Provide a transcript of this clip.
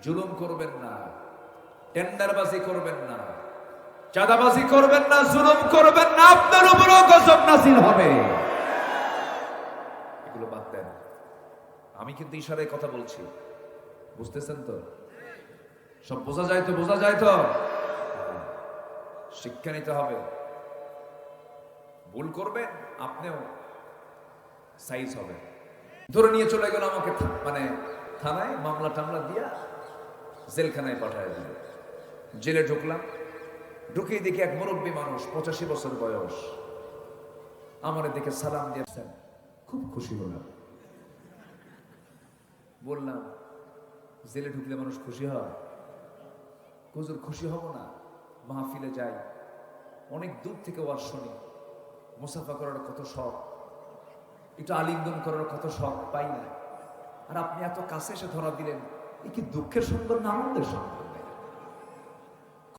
জুলুম করবেন না, টেন্ডারবাজি করবেন না, চাঁদাবাজি করবেন না, জুলুম করবেন না, আপনার উপরও গজব নাযিল হবে। এগুলো বাদ দেন। আমি কিন্তু ইশারায় কথা বলছি, বুঝতেছেন তো? সব বোঝা যায় তো? বোঝা যায় তো? শিক্ষা নিতে হবে। ভুল করবেন আপনিও সাইজ হবে। ধরে নিয়ে চলে গেল আমাকে মানে থানায় মামলা টামলা দিয়া জেলখানায় পাঠায় দিল। জেলে ঢুকলাম, ঢুকেই দেখি এক মুরব্বী মানুষ, 85 বছর বয়স, আমার দিকে সালাম দিয়েছেন। খুব খুশি হলাম। বললাম, জেলে ঢুকলে মানুষ খুশি হয়? হুজুর খুশি হব না? মাহফিলে যাই, অনেক দূর থেকে ওয়াজ শুনি, মুসাফা করার কত শখ, একটু আলিঙ্গন করার কত শখ, পাই না। আর আপনি এত কাছে এসে ধরা দিলেন, এ কি দুঃখের সংবাদ না আনন্দের সংবাদ?